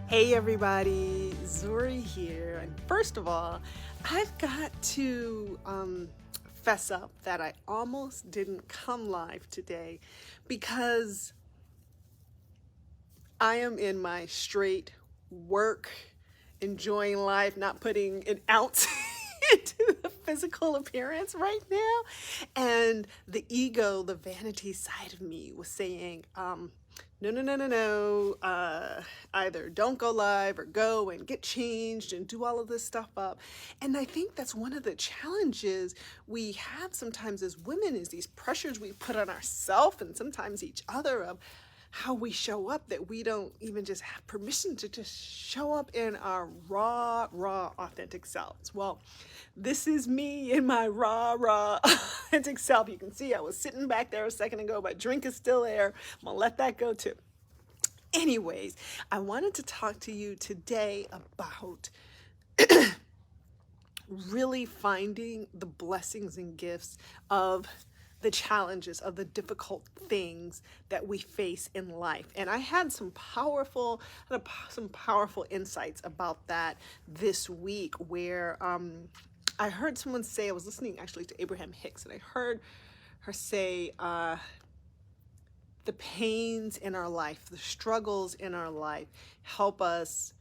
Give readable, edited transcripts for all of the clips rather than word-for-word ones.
Hey everybody, Zuri here. And first of all, I've got to fess up that I almost didn't come live today because I am in my straight work, enjoying life, not putting an ounce into the physical appearance right now. And the ego, the vanity side of me was saying, no, no, no, no, no. Either don't go live or go and get changed and do all of this stuff up. And I think that's one of the challenges we have sometimes as women is these pressures we put on ourselves and sometimes each other of how we show up, that we don't even just have permission to just show up in our raw, authentic selves. Well, this is me in my raw, authentic self. You can see I was sitting back there a second ago. My drink is still there. I'm gonna let that go too. Anyways, I wanted to talk to you today about really finding the blessings and gifts of the challenges, of the difficult things that we face in life. And I had some powerful insights about that this week where I heard someone say, I was listening actually to Abraham Hicks, and I heard her say, the pains in our life, the struggles in our life help us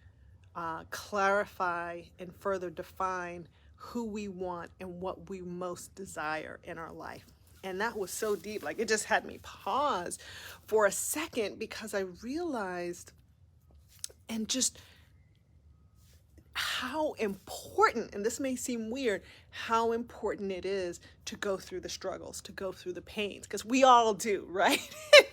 clarify and further define who we want and what we most desire in our life. And that was so deep, like it just had me pause for a second because I realized and just how important, and this may seem weird, how important it is to go through the struggles, to go through the pains, because we all do, right?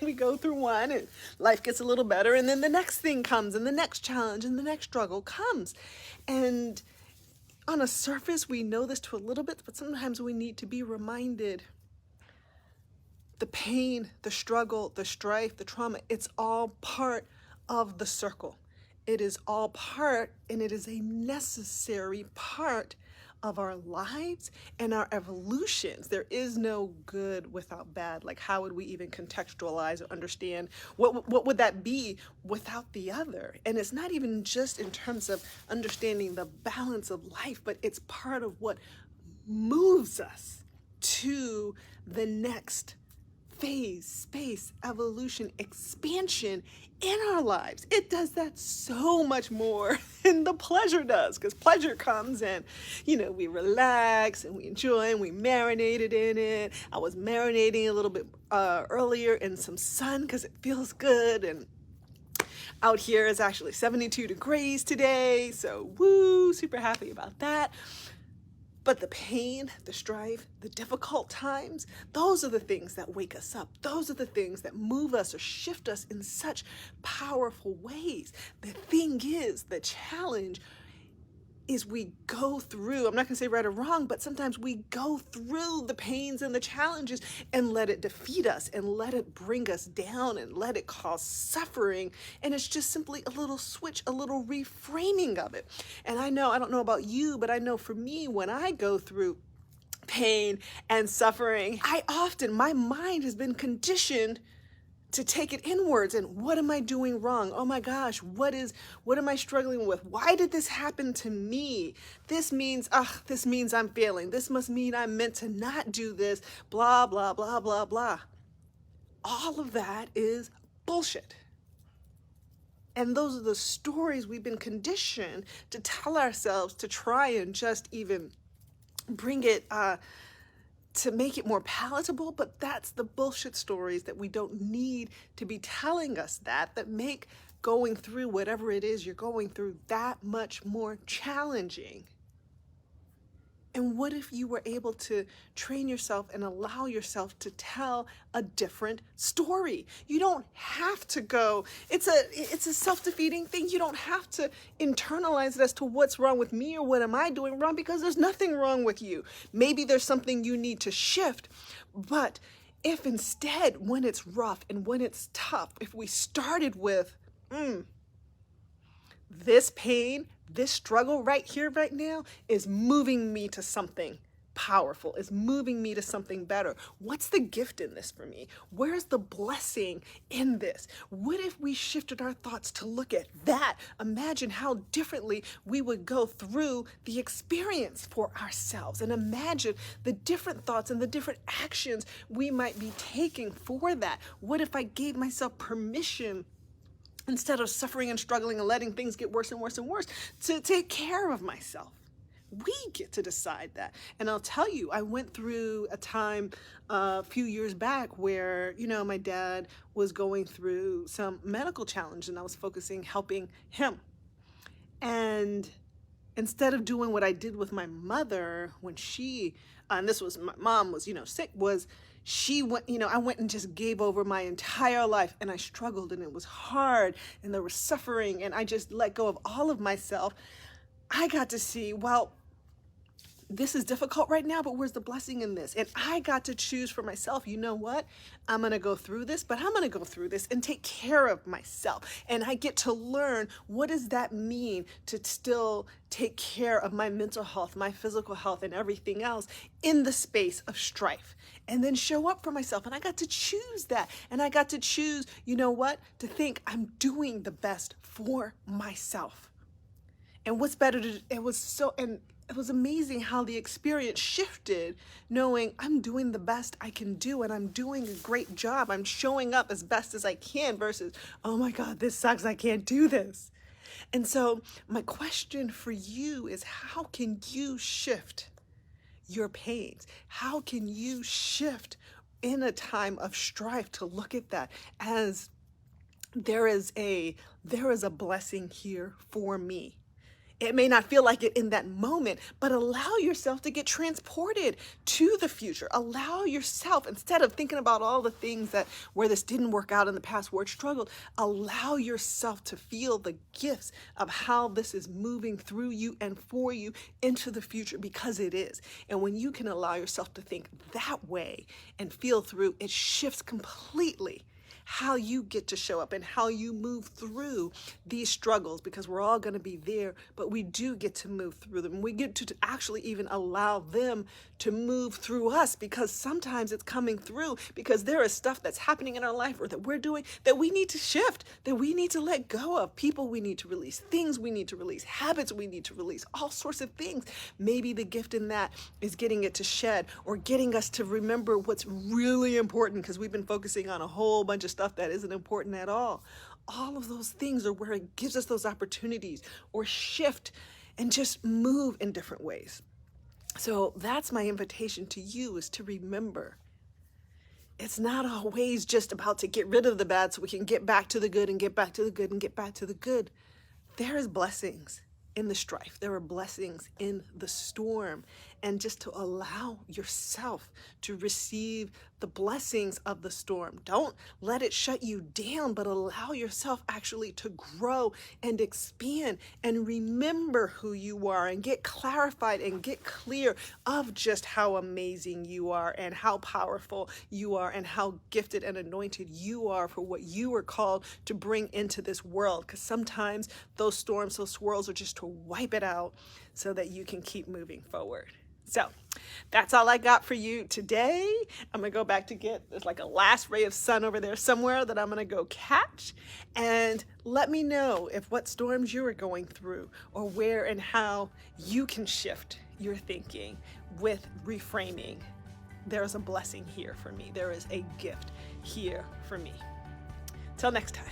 We go through one and life gets a little better, and then the next thing comes, and the next challenge, and the next struggle comes. And on a surface, we know this to a little bit, but sometimes we need to be reminded. The pain, the struggle, the strife, the trauma, it's all part of the circle. It is all part, and it is a necessary part of our lives and our evolutions. There is no good without bad. Like, how would we even contextualize or understand what would that be without the other? And it's not even just in terms of understanding the balance of life, but it's part of what moves us to the next phase, space, evolution, expansion in our lives. It does that so much more than the pleasure does, because pleasure comes and, we relax and we enjoy and we marinated in it. I was marinating a little bit earlier in some sun because it feels good, and out here is actually 72 degrees today, so woo, super happy about that. But the pain, the strife, the difficult times, those are the things that wake us up. Those are the things that move us or shift us in such powerful ways. The thing is, the challenge is we go through, I'm not gonna say right or wrong, but sometimes we go through the pains and the challenges and let it defeat us and let it bring us down and let it cause suffering. And it's just simply a little switch, a little reframing of it. And I don't know about you, but I know for me, when I go through pain and suffering, my mind has been conditioned to take it inwards. And what am I doing wrong? Oh my gosh, what am I struggling with? Why did this happen to me? This means I'm failing. This must mean I'm meant to not do this, blah, blah, blah, blah, blah. All of that is bullshit. And those are the stories we've been conditioned to tell ourselves to try and just even bring it, to make it more palatable, but that's the bullshit stories that we don't need to be telling us that make going through whatever it is you're going through that much more challenging. And what if you were able to train yourself and allow yourself to tell a different story? You don't have to go, it's a self-defeating thing. You don't have to internalize it as to what's wrong with me or what am I doing wrong, because there's nothing wrong with you. Maybe there's something you need to shift, but if instead, when it's rough and when it's tough, if we started with, this pain, this struggle right here, right now, is moving me to something powerful. It's moving me to something better. What's the gift in this for me? Where's the blessing in this? What if we shifted our thoughts to look at that? Imagine how differently we would go through the experience for ourselves, and imagine the different thoughts and the different actions we might be taking for that. What if I gave myself permission, instead of suffering and struggling and letting things get worse and worse and worse, to take care of myself? We get to decide that. And I'll tell you, I went through a time a few years back where, my dad was going through some medical challenge, and I was helping him. And instead of doing what I did with my mother when and this was, my mom was, sick, she went, I went and just gave over my entire life, and I struggled, and it was hard, and there was suffering, and I just let go of all of myself. I got to see, well, this is difficult right now, but where's the blessing in this? And I got to choose for myself, you know what? I'm going to go through this, but I'm going to go through this and take care of myself. And I get to learn, what does that mean to still take care of my mental health, my physical health, and everything else in the space of strife, and then show up for myself. And I got to choose that. And I got to choose, to think I'm doing the best for myself. And what's better it was amazing how the experience shifted, knowing I'm doing the best I can do, and I'm doing a great job. I'm showing up as best as I can, versus, oh my God, this sucks, I can't do this. And so my question for you is, how can you shift your pains? How can you shift in a time of strife to look at that as there is a blessing here for me? It may not feel like it in that moment, but allow yourself to get transported to the future. Allow yourself, instead of thinking about all the things where this didn't work out in the past, where it struggled, allow yourself to feel the gifts of how this is moving through you and for you into the future, because it is. And when you can allow yourself to think that way and feel through, it shifts completely how you get to show up and how you move through these struggles, because we're all going to be there, but we do get to move through them. We get to actually even allow them to move through us, because sometimes it's coming through because there is stuff that's happening in our life or that we're doing that we need to shift, that we need to let go of. People we need to release, things we need to release, habits we need to release, all sorts of things. Maybe the gift in that is getting it to shed, or getting us to remember what's really important, because we've been focusing on a whole bunch of stuff that isn't important at all. All of those things are where it gives us those opportunities, or shift and just move in different ways. So that's my invitation to you, is to remember, it's not always just about to get rid of the bad so we can get back to the good and get back to the good and get back to the good. There is blessings in the strife. There are blessings in the storm. And just to allow yourself to receive the blessings of the storm. Don't let it shut you down, but allow yourself actually to grow and expand and remember who you are, and get clarified and get clear of just how amazing you are, and how powerful you are, and how gifted and anointed you are for what you are called to bring into this world. Because sometimes those storms, those swirls, are just to wipe it out so that you can keep moving forward. So that's all I got for you today. I'm going to go back to there's like a last ray of sun over there somewhere that I'm going to go catch. And let me know what storms you are going through, or where and how you can shift your thinking with reframing. There's a blessing here for me. There is a gift here for me. Till next time.